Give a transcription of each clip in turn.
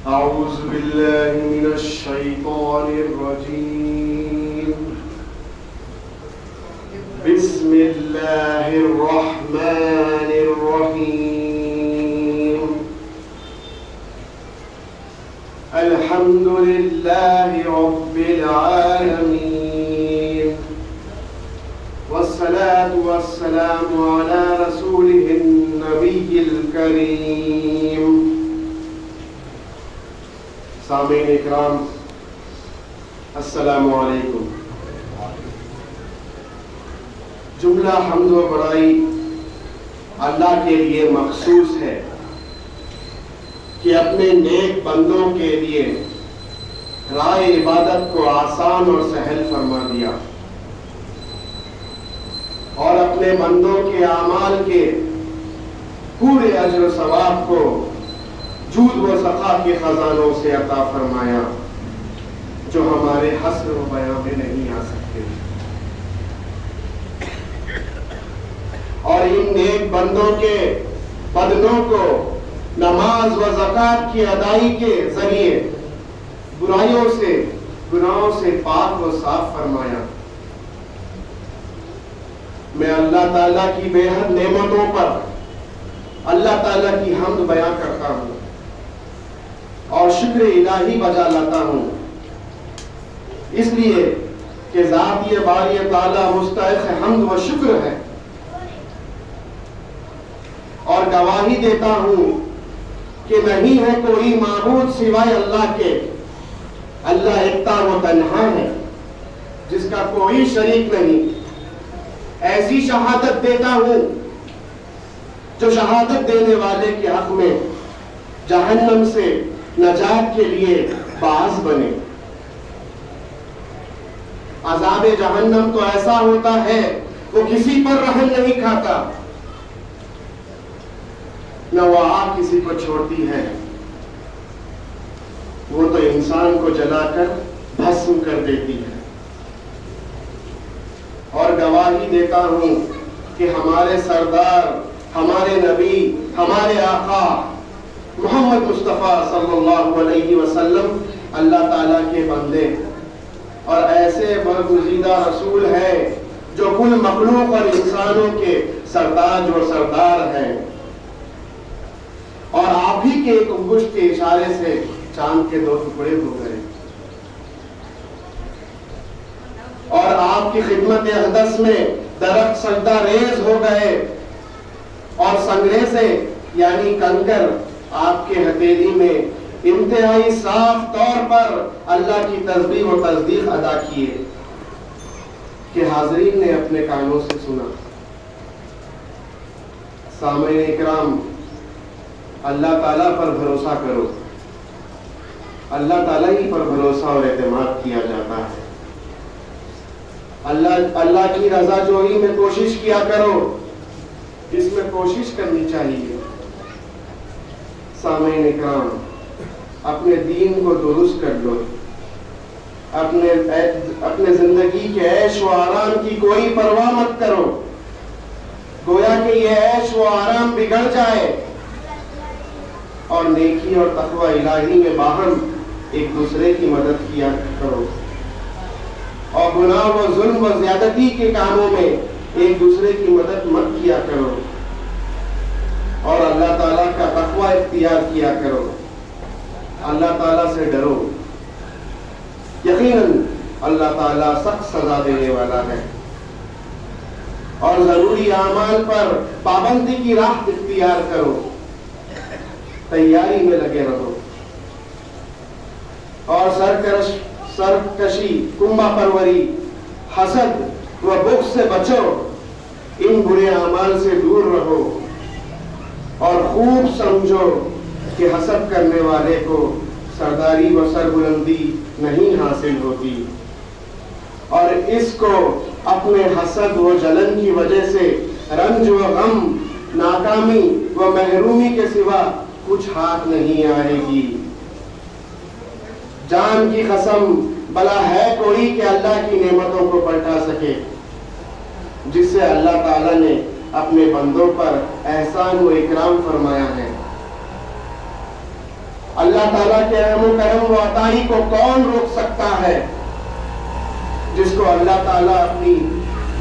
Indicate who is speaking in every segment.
Speaker 1: أعوذ بالله من الشيطان الرجيم. بسم الله الرحمن الرحيم. الحمد لله رب العالمين، والصلاة والسلام على رسوله النبي الكريم. سامعین اکرام، السلام علیکم۔ جملہ حمد و بڑائی اللہ کے لیے مخصوص ہے کہ اپنے نیک بندوں کے لیے راہ عبادت کو آسان اور سہل فرما دیا، اور اپنے بندوں کے اعمال کے پورے اجر و ثواب کو جود و سخا کے خزانوں سے عطا فرمایا، جو ہمارے حسر و بیان میں نہیں آ سکتے۔ اور ان نیک بندوں کے بدنوں کو نماز و زکوٰۃ کی ادائیگی کے ذریعے برائیوں سے، گناہوں سے پاک و صاف فرمایا۔ میں اللہ تعالیٰ کی بے حد نعمتوں پر اللہ تعالیٰ کی حمد بیان کرتا ہوں اور شکر الہی بجا لاتا ہوں، اس لیے کہ ذات باری تعالیٰ مستحق حمد و شکر ہے، اور گواہی دیتا ہوں کہ نہیں ہے کوئی معبود سوائے اللہ کے، اللہ یکتا و تنہا ہے، جس کا کوئی شریک نہیں۔ ایسی شہادت دیتا ہوں جو شہادت دینے والے کے حق میں جہنم سے نجات کے لیے باعث بنے۔ عذاب جہنم تو ایسا ہوتا ہے وہ کسی پر رحم نہیں کھاتا، نہ وہ آگ کسی کو چھوڑتی ہے، وہ تو انسان کو جلا کر بھسم کر دیتی ہے۔ اور گواہی دیتا ہوں کہ ہمارے سردار، ہمارے نبی، ہمارے آقا محمد مصطفیٰ صلی اللہ علیہ وسلم اللہ تعالیٰ کے بندے اور ایسے برگزیدہ رسول ہیں جو کل مخلوق اور انسانوں کے سرتاج و سردار ہیں، اور آپ ہی کے ایک انگشت کے اشارے سے چاند کے دو ٹکڑے ہو گئے، اور آپ کی خدمت اقدس میں درخت سجدہ ریز ہو گئے، اور سنگریزے یعنی کنکر آپ کے ہتھیلی میں انتہائی صاف طور پر اللہ کی تسبیح و تصدیق ادا کیے کہ حاضرین نے اپنے کانوں سے سنا۔ سامعین اکرام، اللہ تعالیٰ پر بھروسہ کرو، اللہ تعالیٰ ہی پر بھروسہ اور اعتماد کیا جاتا ہے۔ اللہ کی رضا جوئی میں کوشش کیا کرو، اس میں کوشش کرنی چاہیے۔ سامعین اکرام، اپنے دین کو درست کر لو، اپنے زندگی کے عیش و آرام کی کوئی پرواہ مت کرو، گویا کہ یہ عیش و آرام بگڑ جائے، اور نیکی اور تقوی الہی میں باہم ایک دوسرے کی مدد کیا کرو، اور گناہ و ظلم و زیادتی کے کاموں میں ایک دوسرے کی مدد مت کیا کرو، اور اللہ تعالیٰ کا تقوی اختیار کیا کرو، اللہ تعالیٰ سے ڈرو۔ یقیناً اللہ تعالیٰ سخت سزا دینے والا ہے، اور ضروری اعمال پر پابندی کی راہ اختیار کرو، تیاری میں لگے رہو، اور سرکشی، کنبہ پروری، حسد و بغض سے بچو، ان برے اعمال سے دور رہو، اور خوب سمجھو کہ حسد کرنے والے کو سرداری و سربلندی نہیں حاصل ہوتی، اور اس کو اپنے حسد و جلن کی وجہ سے رنج و غم، ناکامی و محرومی کے سوا کچھ ہاتھ نہیں آئے گی۔ جان کی قسم، بلا ہے کوئی کہ اللہ کی نعمتوں کو پلٹا سکے، جس سے اللہ تعالیٰ نے اپنے بندوں پر احسان و اکرام فرمایا ہے۔ اللہ تعالیٰ کے رحم و کرم و عطائی کو کون روک سکتا ہے جس کو اللہ تعالیٰ اپنی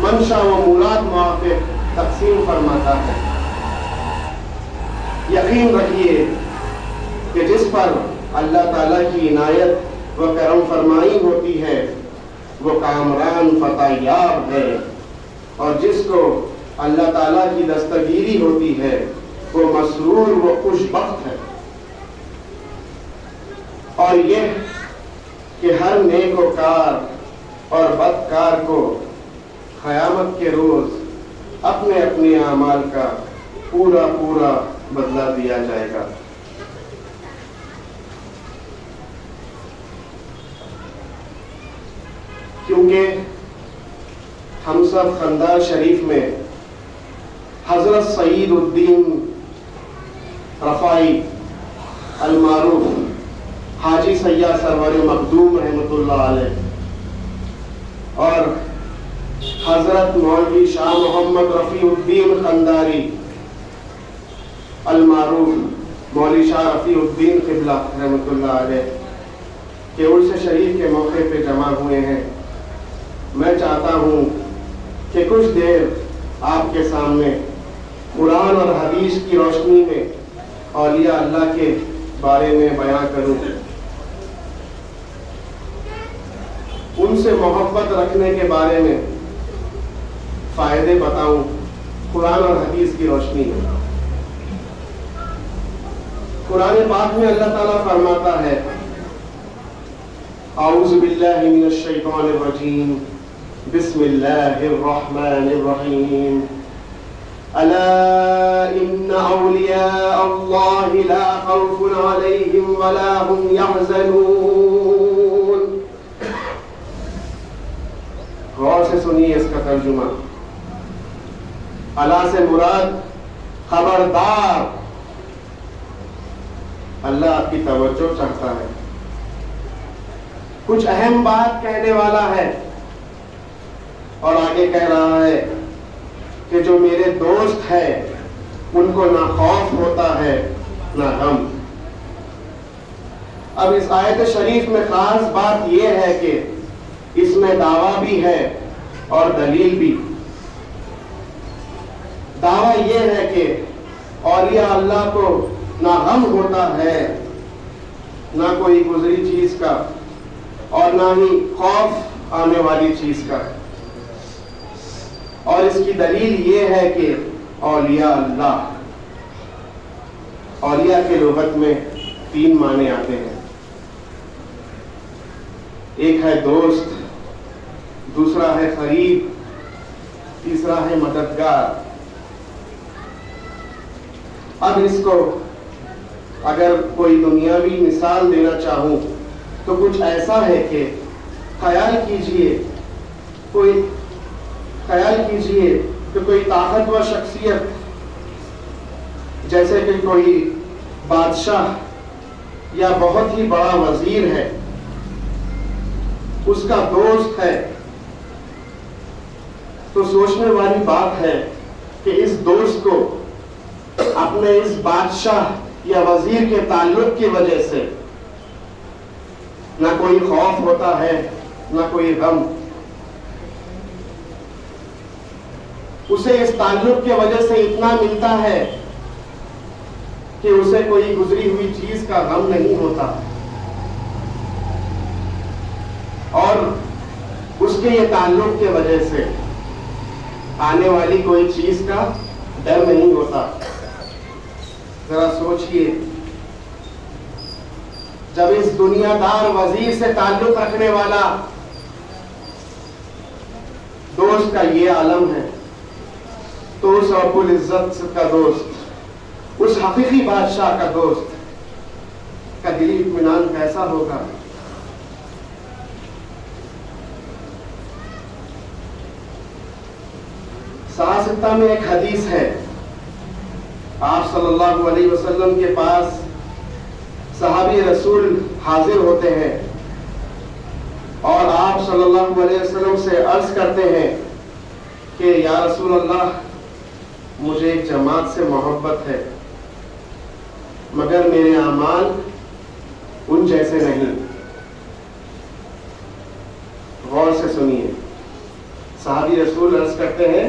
Speaker 1: منشا و مراد موافق تقسیم فرماتا ہے؟ یقین رکھیے کہ جس پر اللہ تعالیٰ کی عنایت و کرم فرمائی ہوتی ہے وہ کامران فتح یاب ہے، اور جس کو اللہ تعالیٰ کی دستگیری ہوتی ہے وہ مسرور و خوش بخت ہے۔ اور یہ کہ ہر نیک و کار اور بدکار کو قیامت کے روز اپنے اپنے اعمال کا پورا پورا بدلہ دیا جائے گا۔ کیونکہ ہم سب خندار شریف میں حضرت سعید الدین رفاعی المعروف حاجی سیاح سرور مخدوم رحمۃ اللہ علیہ اور حضرت مولوی شاہ محمد رفیع الدین خنداری المعروف مولوی شاہ رفیع الدین قبلہ رحمۃ اللہ علیہ کے عرس شریف کے موقع پہ جمع ہوئے ہیں۔ میں چاہتا ہوں کہ کچھ دیر آپ کے سامنے قرآن اور حدیث کی روشنی میں اولیاء اللہ کے بارے میں بیان کروں، ان سے محبت رکھنے کے بارے میں فائدے بتاؤں قرآن اور حدیث کی روشنی میں۔ قرآن پاک میں اللہ تعالیٰ فرماتا ہے اعوذ باللہ من الشیطان الرجیم بسم اللہ الرحمن الرحیم الا ان اولیاء اللہ لا خوف علیہم ولا هم يحزنون۔ غور سے سنیے اس کا ترجمہ۔ الا سے مراد خبردار، اللہ آپ کی توجہ چاہتا ہے، کچھ اہم بات کہنے والا ہے، اور آگے کہہ رہا ہے کہ جو میرے دوست ہے ان کو نہ خوف ہوتا ہے نہ غم۔ اب اس آیت شریف میں خاص بات یہ ہے کہ اس میں دعویٰ بھی ہے اور دلیل بھی۔ دعویٰ یہ ہے کہ اولیاء اللہ کو نہ غم ہوتا ہے نہ کوئی گزری چیز کا اور نہ ہی خوف آنے والی چیز کا، اور اس کی دلیل یہ ہے کہ اولیاء اللہ، اولیاء کے لغت میں 3 معنی آتے ہیں۔ ایک ہے دوست، دوسرا ہے قریب، تیسرا ہے مددگار۔ اب اس کو اگر کوئی دنیاوی مثال دینا چاہوں تو کچھ ایسا ہے کہ خیال کیجئے کہ کوئی طاقتور شخصیت جیسے کہ کوئی بادشاہ یا بہت ہی بڑا وزیر ہے، اس کا دوست ہے، تو سوچنے والی بات ہے کہ اس دوست کو اپنے اس بادشاہ یا وزیر کے تعلق کی وجہ سے نہ کوئی خوف ہوتا ہے نہ کوئی غم، اسے اس تعلق کی وجہ سے اتنا ملتا ہے کہ اسے کوئی گزری ہوئی چیز کا غم نہیں ہوتا، اور اس کے یہ تعلق کی وجہ سے آنے والی کوئی چیز کا ڈر نہیں ہوتا۔ ذرا سوچئے، جب اس دنیا دار وزیر سے تعلق رکھنے والا دوست کا یہ عالم ہے تو اس رب العزت کا دوست، اس حقیقی بادشاہ کا دوست کا دلی اطمینان کیسا ہوگا؟ صحیح ستہ میں ایک حدیث ہے، آپ صلی اللہ علیہ وسلم کے پاس صحابی رسول حاضر ہوتے ہیں اور آپ صلی اللہ علیہ وسلم سے عرض کرتے ہیں کہ یا رسول اللہ، مجھے ایک جماعت سے محبت ہے مگر میرے اعمال جیسے نہیں. غور سے سنیے. صحابی رسول عرض کرتے ہیں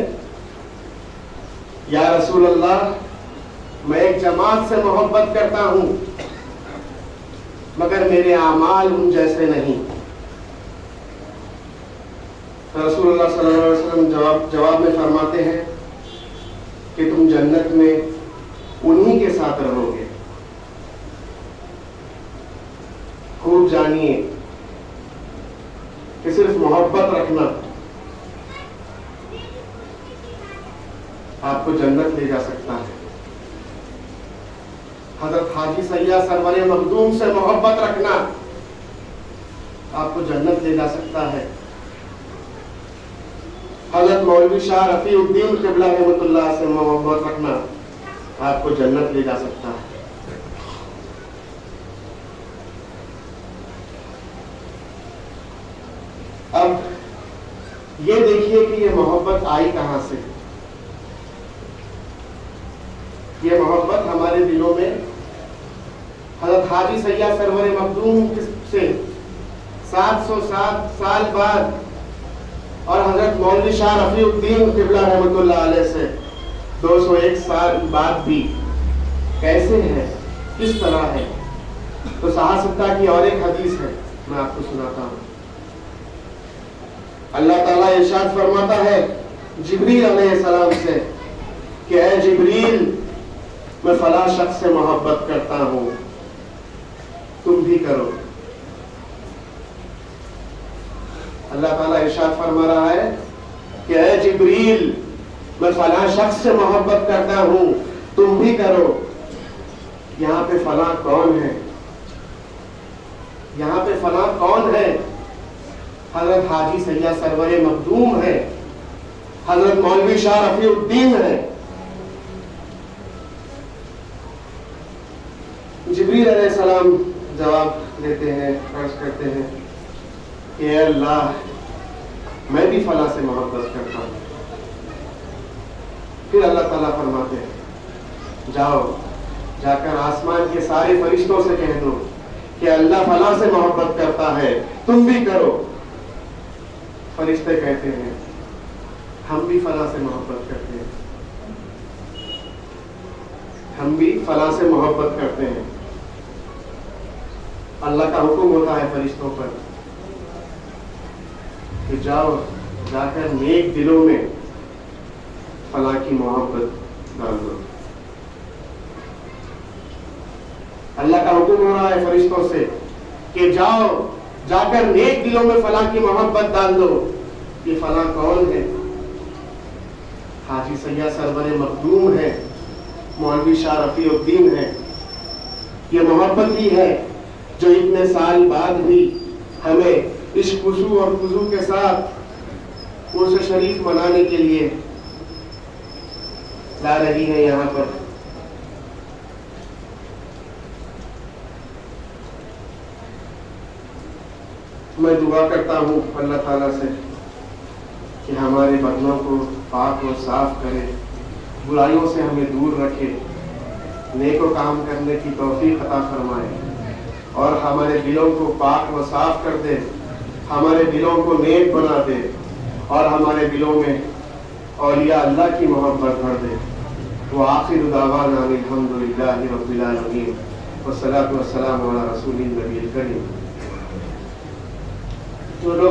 Speaker 1: یا رسول اللہ میں ایک جماعت سے محبت کرتا ہوں مگر میرے اعمال ان جیسے نہیں. رسول اللہ صلی اللہ علیہ وسلم جواب میں فرماتے ہیں کہ تم جنت میں انہی کے ساتھ رہو گے. خوب جانیے کہ صرف محبت رکھنا آپ کو جنت لے جا سکتا ہے. حضرت حاجی سیاح سرور مخدوم سے محبت رکھنا آپ کو جنت لے جا سکتا ہے. حضرت مولوی شاہ رفیع الدین قبلہ رحمۃ اللہ سے محبت رکھنا آپ کو جنت لے جا سکتا ہے. اب یہ دیکھیے کہ یہ محبت آئی کہاں سے. یہ محبت ہمارے دلوں میں حضرت حاجی سیاح سرور مخدوم سے 707 سال بعد اور حضرت مولوی شاہ رفیع الدین قبلہ رحمۃ اللہ علیہ سے 201 سال بعد بھی کیسے ہے, کس طرح ہے. تو صحابہ کی اور ایک حدیث ہے, میں آپ کو سناتا ہوں. اللہ تعالیٰ ارشاد فرماتا ہے جبریل علیہ السلام سے کہ اے جبریل میں فلاں شخص سے محبت کرتا ہوں, تم بھی کرو. اللہ تعالیٰ ارشاد فرما رہا ہے کہ اے جبریل میں فلاں شخص سے محبت کرتا ہوں, تم بھی کرو. یہاں پہ فلاں کون ہے؟ یہاں پہ فلاں کون ہے؟ حضرت حاجی سیاح سرور مخدوم ہے, حضرت مولوی شاہ رفیع الدین ہے. جبریل علیہ السلام جواب دیتے ہیں, عرض کرتے ہیں کہ اے اللہ میں بھی فلاں سے محبت کرتا ہوں. پھر اللہ تعالیٰ فرماتے ہیں جاؤ جا کر آسمان کے سارے فرشتوں سے کہہ دو کہ اللہ فلاں سے محبت کرتا ہے, تم بھی کرو. فرشتے کہتے ہیں ہم بھی فلاں سے محبت کرتے ہیں, ہم بھی فلاں سے محبت کرتے ہیں. اللہ کا حکم ہوتا ہے فرشتوں پر کہ جاؤ جا کر نیک دلوں میں فلاں کی محبت ڈال دو. اللہ کا حکم ہو رہا ہے فرشتوں سے کہ جاؤ جا کر نیک دلوں میں فلاں کی محبت ڈال دو. یہ فلاں کون ہے؟ حاجی سیاح سرور مخدوم ہے, مولوی شاہ رفیع الدین ہے. یہ محبت ہی ہے جو اتنے سال بعد بھی ہمیں اس خوشو اور خضوع کے ساتھ عرس شریف منانے کے لیے لا رہی ہے. یہاں پر میں دعا کرتا ہوں اللہ تعالیٰ سے کہ ہمارے بدنوں کو پاک و صاف کرے, برائیوں سے ہمیں دور رکھے, نیک و کام کرنے کی توفیق عطا فرمائے اور ہمارے دلوں کو پاک و صاف کر دے, ہمارے دلوں کو نیک بنا دے اور ہمارے دلوں میں اولیاء اللہ کی محبت بھر دے. وآخر دعوانا الحمدللہ رب العالمین والصلاة والسلام علی رسول النبی الکریم. جو لوگ